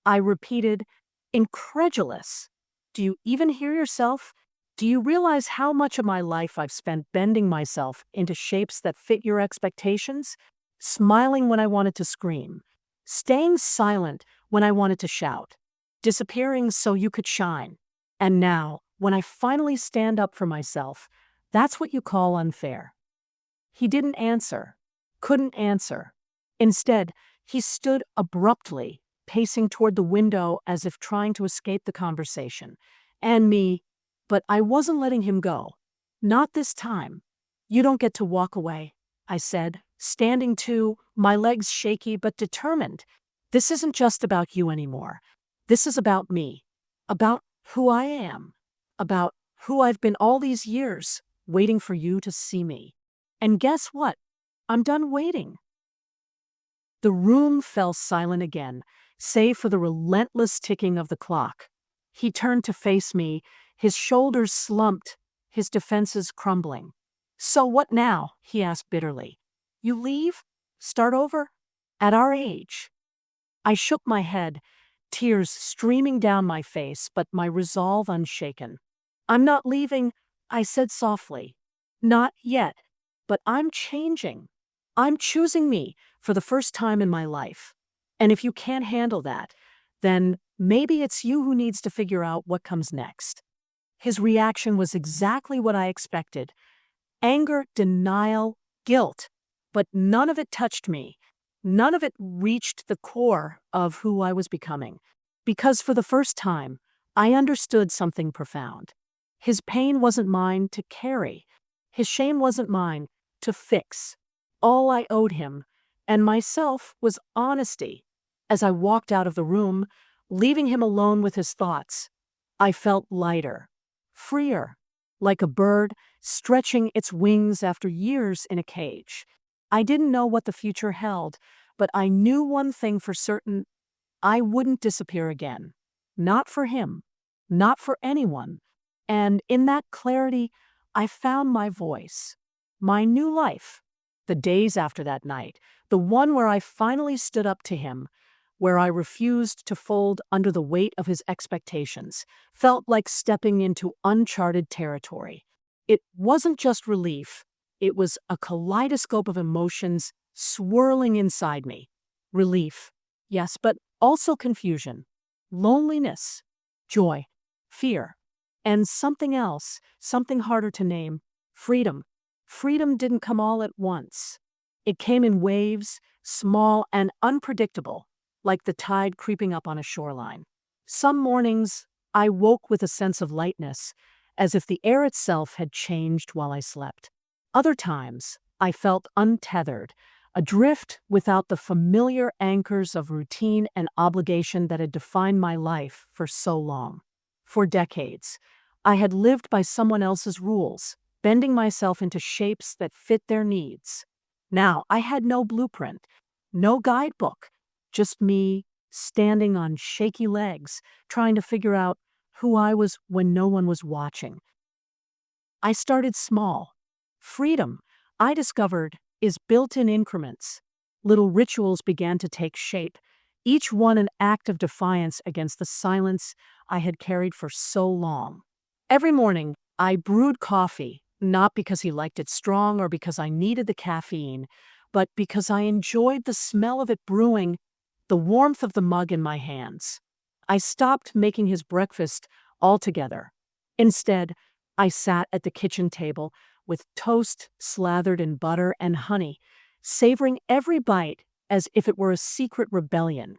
I repeated, incredulous. "Do you even hear yourself? Do you realize how much of my life I've spent bending myself into shapes that fit your expectations? Smiling when I wanted to scream. Staying silent when I wanted to shout. Disappearing so you could shine. And now, when I finally stand up for myself, that's what you call unfair." He didn't answer. Couldn't answer. Instead, he stood abruptly, pacing toward the window as if trying to escape the conversation. And me, but I wasn't letting him go. "Not this time. You don't get to walk away," I said, standing too, my legs shaky but determined. "This isn't just about you anymore. This is about me. About who I am. About who I've been all these years, waiting for you to see me. And guess what? I'm done waiting." The room fell silent again, save for the relentless ticking of the clock. He turned to face me, his shoulders slumped, his defenses crumbling. "So what now?" he asked bitterly. "You leave? Start over? At our age?" I shook my head, tears streaming down my face, but my resolve unshaken. "I'm not leaving," I said softly. "Not yet. But I'm changing. I'm choosing me for the first time in my life. And if you can't handle that, then maybe it's you who needs to figure out what comes next." His reaction was exactly what I expected. Anger, denial, guilt. But none of it touched me. None of it reached the core of who I was becoming. Because for the first time, I understood something profound. His pain wasn't mine to carry. His shame wasn't mine to fix. All I owed him and myself was honesty. As I walked out of the room, leaving him alone with his thoughts, I felt lighter, freer, like a bird stretching its wings after years in a cage. I didn't know what the future held, but I knew one thing for certain: I wouldn't disappear again. Not for him, not for anyone. And in that clarity, I found my voice, my new life. The days after that night, the one where I finally stood up to him, where I refused to fold under the weight of his expectations, felt like stepping into uncharted territory. It wasn't just relief, it was a kaleidoscope of emotions swirling inside me. Relief, yes, but also confusion, loneliness, joy, fear, and something else, something harder to name: freedom. Freedom didn't come all at once. It came in waves, small and unpredictable, like the tide creeping up on a shoreline. Some mornings, I woke with a sense of lightness, as if the air itself had changed while I slept. Other times, I felt untethered, adrift without the familiar anchors of routine and obligation that had defined my life for so long. For decades, I had lived by someone else's rules, bending myself into shapes that fit their needs. Now, I had no blueprint, no guidebook, just me standing on shaky legs, trying to figure out who I was when no one was watching. I started small. Freedom, I discovered, is built in increments. Little rituals began to take shape, each one an act of defiance against the silence I had carried for so long. Every morning, I brewed coffee, not because he liked it strong or because I needed the caffeine, but because I enjoyed the smell of it brewing, the warmth of the mug in my hands. I stopped making his breakfast altogether. Instead, I sat at the kitchen table with toast slathered in butter and honey, savoring every bite as if it were a secret rebellion.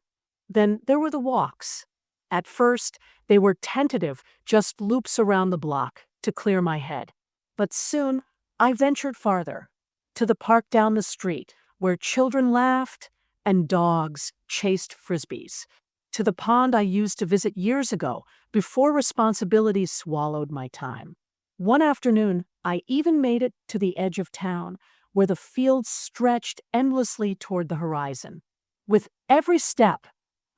Then there were the walks. At first, they were tentative, just loops around the block to clear my head. But soon, I ventured farther, to the park down the street, where children laughed and dogs chased frisbees, to the pond I used to visit years ago, before responsibilities swallowed my time. One afternoon, I even made it to the edge of town, where the fields stretched endlessly toward the horizon. With every step,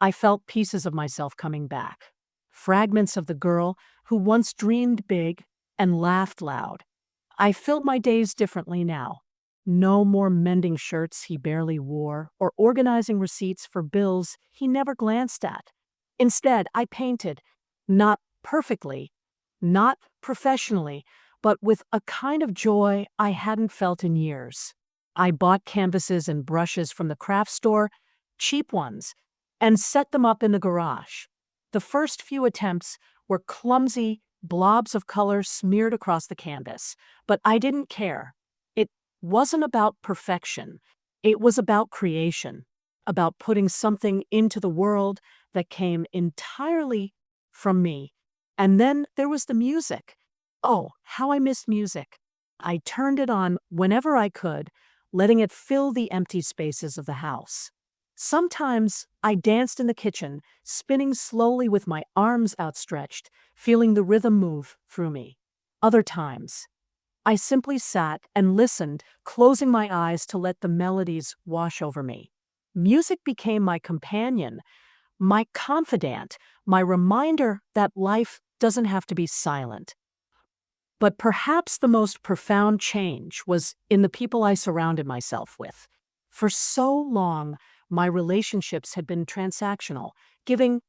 I felt pieces of myself coming back. Fragments of the girl who once dreamed big and laughed loud. I filled my days differently now. No more mending shirts he barely wore or organizing receipts for bills he never glanced at. Instead, I painted, not perfectly, not professionally, but with a kind of joy I hadn't felt in years. I bought canvases and brushes from the craft store, cheap ones, and set them up in the garage. The first few attempts were clumsy blobs of color smeared across the canvas, but I didn't care. It wasn't about perfection. It was about creation, about putting something into the world that came entirely from me. And then there was the music. Oh, how I missed music. I turned it on whenever I could, letting it fill the empty spaces of the house. Sometimes I danced in the kitchen, spinning slowly with my arms outstretched, feeling the rhythm move through me. Other times, I simply sat and listened, closing my eyes to let the melodies wash over me. Music became my companion, my confidant, my reminder that life doesn't have to be silent. But perhaps the most profound change was in the people I surrounded myself with. For so long, my relationships had been transactional, giving,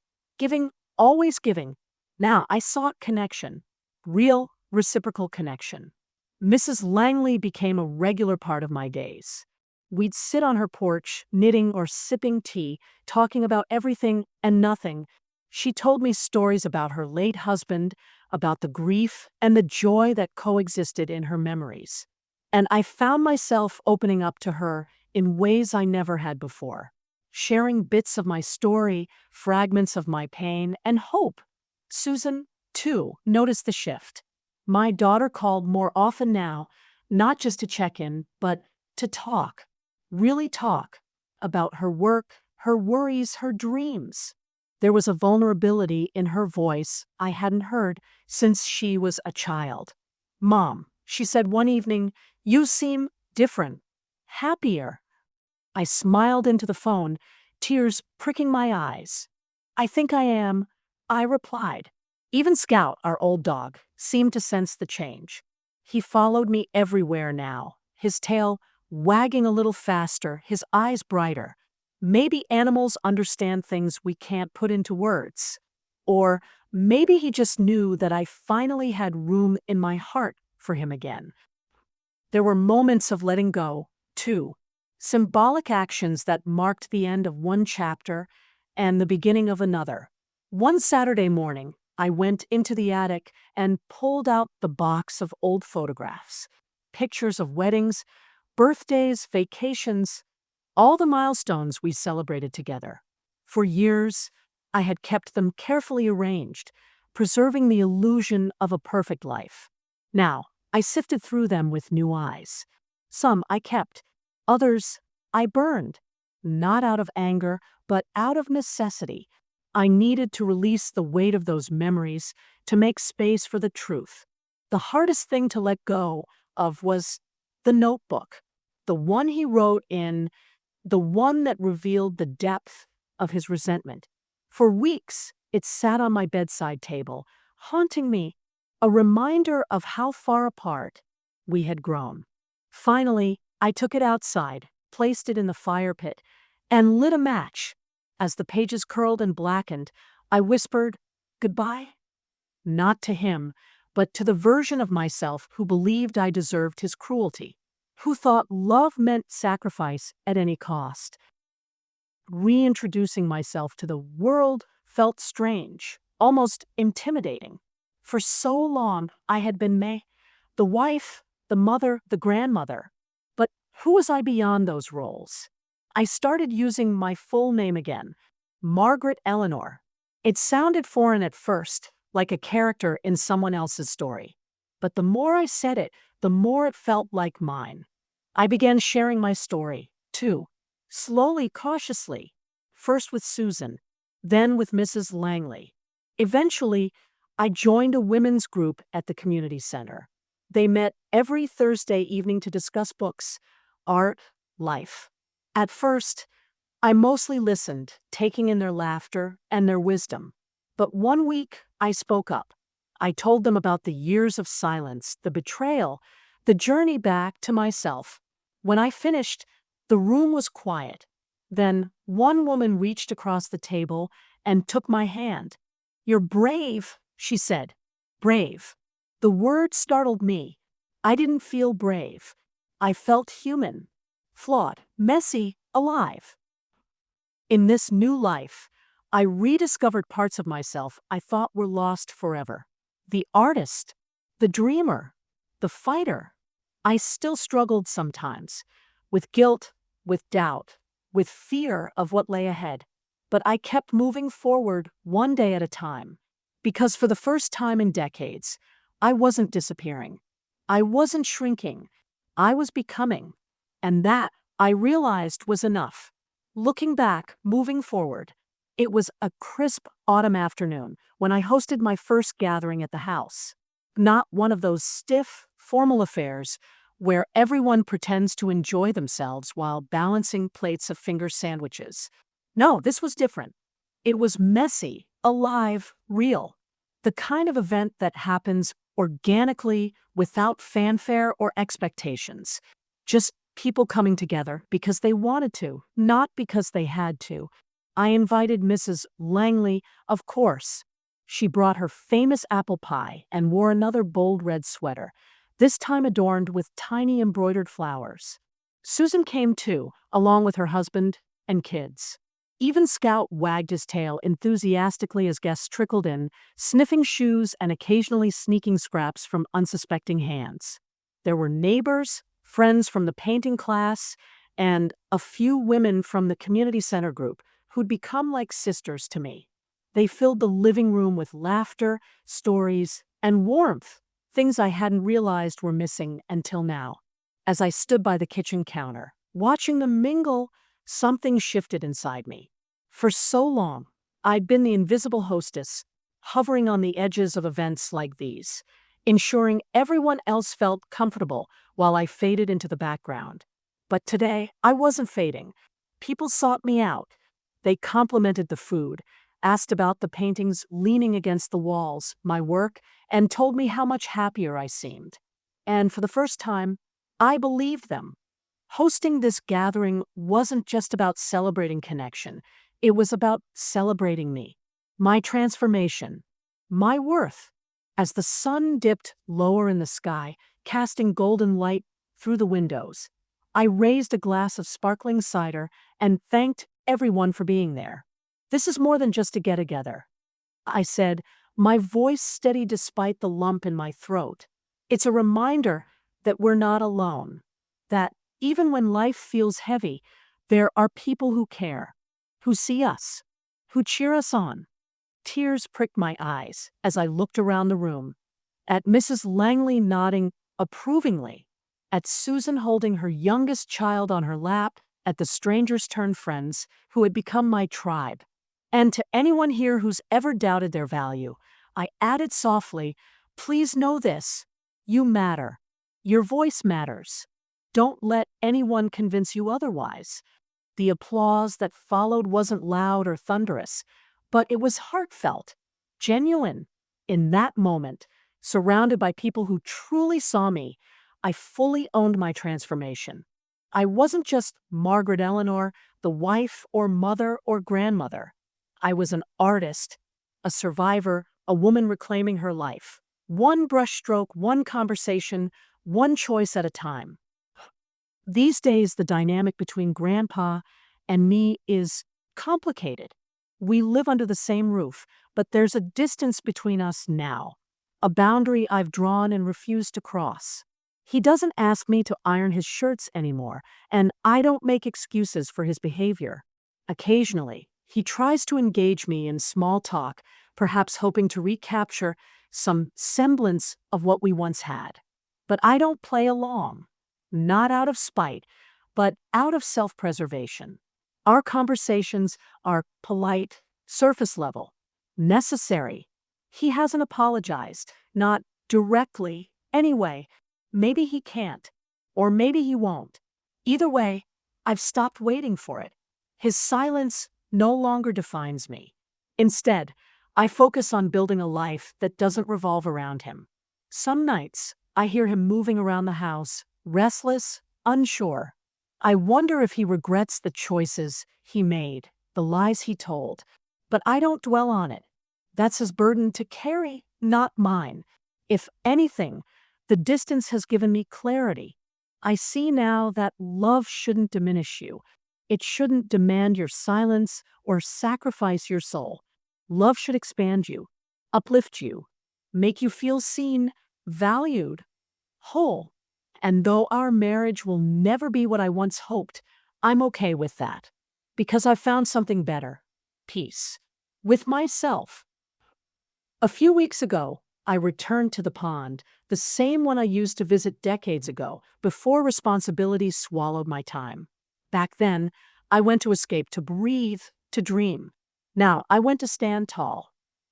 always giving. Now I sought connection, real, reciprocal connection. Mrs. Langley became a regular part of my days. We'd sit on her porch, knitting or sipping tea, talking about everything and nothing. She told me stories about her late husband, about the grief and the joy that coexisted in her memories. And I found myself opening up to her in ways I never had before, sharing bits of my story, fragments of my pain, and hope. Susan, too, noticed the shift. My daughter called more often now, not just to check in, but to talk, really talk, about her work, her worries, her dreams. There was a vulnerability in her voice I hadn't heard since she was a child. "Mom," she said one evening, "you seem different, happier." I smiled into the phone, tears pricking my eyes. "I think I am," I replied. Even Scout, our old dog, seemed to sense the change. He followed me everywhere now, his tail wagging a little faster, his eyes brighter. Maybe animals understand things we can't put into words. Or maybe he just knew that I finally had room in my heart for him again. There were moments of letting go, too. Symbolic actions that marked the end of one chapter and the beginning of another. One Saturday morning, I went into the attic and pulled out the box of old photographs. Pictures of weddings, birthdays, vacations, all the milestones we celebrated together. For years, I had kept them carefully arranged, preserving the illusion of a perfect life. Now, I sifted through them with new eyes. Some I kept, others I burned, not out of anger, but out of necessity. I needed to release the weight of those memories to make space for the truth. The hardest thing to let go of was the notebook, the one he wrote in, the one that revealed the depth of his resentment. For weeks, it sat on my bedside table, haunting me, a reminder of how far apart we had grown. Finally, I took it outside, placed it in the fire pit, and lit a match. As the pages curled and blackened, I whispered, "Goodbye?" Not to him, but to the version of myself who believed I deserved his cruelty, who thought love meant sacrifice at any cost. Reintroducing myself to the world felt strange, almost intimidating. For so long, I had been May, the wife, the mother, the grandmother. But who was I beyond those roles? I started using my full name again, Margaret Eleanor. It sounded foreign at first, like a character in someone else's story. But the more I said it, the more it felt like mine. I began sharing my story, too, slowly, cautiously, first with Susan, then with Mrs. Langley. Eventually, I joined a women's group at the community center. They met every Thursday evening to discuss books, art, life. At first, I mostly listened, taking in their laughter and their wisdom. But one week, I spoke up. I told them about the years of silence, the betrayal, the journey back to myself. When I finished, the room was quiet. Then one woman reached across the table and took my hand. "You're brave," she said. Brave. The word startled me. I didn't feel brave. I felt human, flawed, messy, alive. In this new life, I rediscovered parts of myself I thought were lost forever. The artist, the dreamer, the fighter. I still struggled sometimes, with guilt, with doubt, with fear of what lay ahead. But I kept moving forward one day at a time. Because for the first time in decades, I wasn't disappearing. I wasn't shrinking. I was becoming. And that, I realized, was enough. Looking back, moving forward, it was a crisp autumn afternoon when I hosted my first gathering at the house. Not one of those stiff, formal affairs where everyone pretends to enjoy themselves while balancing plates of finger sandwiches. No, this was different. It was messy, alive, real. The kind of event that happens organically, without fanfare or expectations. Just people coming together because they wanted to, not because they had to. I invited Mrs. Langley, of course. She brought her famous apple pie and wore another bold red sweater, this time adorned with tiny embroidered flowers. Susan came too, along with her husband and kids. Even Scout wagged his tail enthusiastically as guests trickled in, sniffing shoes and occasionally sneaking scraps from unsuspecting hands. There were neighbors, friends from the painting class, and a few women from the community center group who'd become like sisters to me. They filled the living room with laughter, stories, and warmth, things I hadn't realized were missing until now. As I stood by the kitchen counter, watching them mingle, something shifted inside me. For so long, I'd been the invisible hostess, hovering on the edges of events like these, ensuring everyone else felt comfortable while I faded into the background. But today, I wasn't fading. People sought me out. They complimented the food, asked about the paintings leaning against the walls, my work, and told me how much happier I seemed. And for the first time, I believed them. Hosting this gathering wasn't just about celebrating connection. It was about celebrating me, my transformation, my worth. As the sun dipped lower in the sky, casting golden light through the windows, I raised a glass of sparkling cider and thanked everyone for being there. This is more than just a get-together, I said, my voice steady despite the lump in my throat. It's a reminder that we're not alone, that even when life feels heavy, there are people who care, who see us, who cheer us on. Tears pricked my eyes as I looked around the room, at Mrs. Langley nodding approvingly, at Susan holding her youngest child on her lap, at the strangers turned friends who had become my tribe. And to anyone here who's ever doubted their value, I added softly, please know this, you matter. Your voice matters. Don't let anyone convince you otherwise. The applause that followed wasn't loud or thunderous, but it was heartfelt, genuine. In that moment, surrounded by people who truly saw me, I fully owned my transformation. I wasn't just Margaret Eleanor, the wife or mother or grandmother. I was an artist, a survivor, a woman reclaiming her life. One brushstroke, one conversation, one choice at a time. These days, the dynamic between Grandpa and me is complicated. We live under the same roof, but there's a distance between us now, a boundary I've drawn and refused to cross. He doesn't ask me to iron his shirts anymore, and I don't make excuses for his behavior. Occasionally, he tries to engage me in small talk, perhaps hoping to recapture some semblance of what we once had. But I don't play along, not out of spite, but out of self-preservation. Our conversations are polite, surface level, necessary. He hasn't apologized, not directly. Anyway, maybe he can't, or maybe he won't. Either way, I've stopped waiting for it. His silence no longer defines me. Instead, I focus on building a life that doesn't revolve around him. Some nights, I hear him moving around the house, restless, unsure. I wonder if he regrets the choices he made, the lies he told. But I don't dwell on it. That's his burden to carry, not mine. If anything, the distance has given me clarity. I see now that love shouldn't diminish you. It shouldn't demand your silence or sacrifice your soul. Love should expand you, uplift you, make you feel seen, valued, whole. And though our marriage will never be what I once hoped, I'm okay with that. Because I've found something better. Peace. With myself. A few weeks ago, I returned to the pond, the same one I used to visit decades ago, before responsibilities swallowed my time. Back then, I went to escape, to breathe, to dream. Now, I went to stand tall,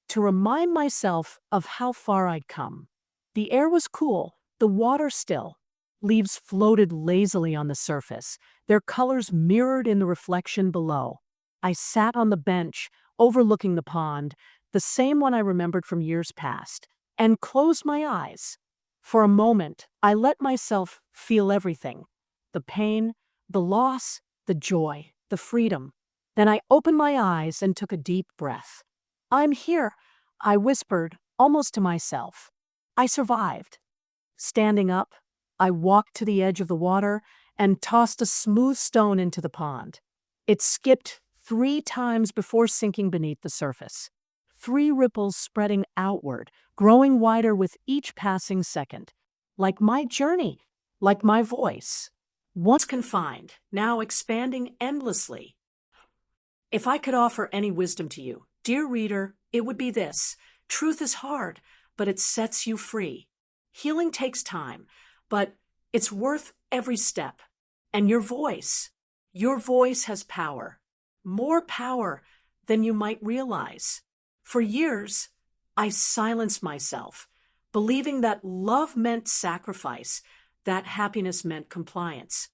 to remind myself of how far I'd come. The air was cool, the water still. Leaves floated lazily on the surface, their colors mirrored in the reflection below. I sat on the bench, overlooking the pond, the same one I remembered from years past, and closed my eyes. For a moment, I let myself feel everything. The pain, the loss, the joy, the freedom. Then I opened my eyes and took a deep breath. I'm here, I whispered, almost to myself. I survived. Standing up, I walked to the edge of the water and tossed a smooth stone into the pond. It skipped 3 times before sinking beneath the surface. 3 ripples spreading outward, growing wider with each passing second. Like my journey, like my voice. once confined, now expanding endlessly. If I could offer any wisdom to you, dear reader, it would be this: truth is hard, but it sets you free. Healing takes time, but it's worth every step. And your voice has power. More power than you might realize. For years, I silenced myself, believing that love meant sacrifice, that happiness meant compliance.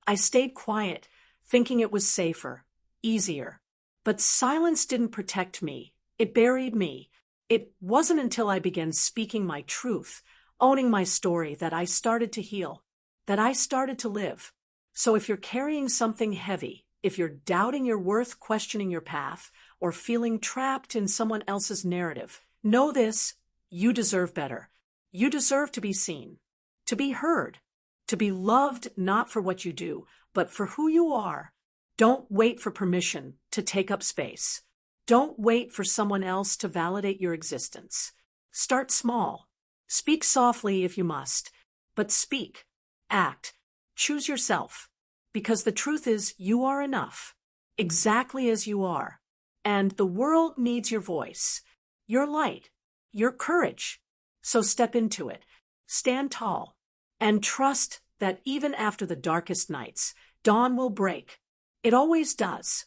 I stayed quiet, thinking it was safer, easier. But silence didn't protect me. It buried me. It wasn't until I began speaking my truth, owning my story, that I started to heal, that I started to live. So if you're carrying something heavy, if you're doubting your worth, questioning your path, or feeling trapped in someone else's narrative, know this: you deserve better. You deserve to be seen, to be heard, to be loved, not for what you do, but for who you are. Don't wait for permission to take up space. Don't wait for someone else to validate your existence. Start small. Speak softly if you must, but speak, act, choose yourself. Because the truth is, you are enough, exactly as you are. And the world needs your voice, your light, your courage. So step into it, stand tall, and trust that even after the darkest nights, dawn will break. It always does.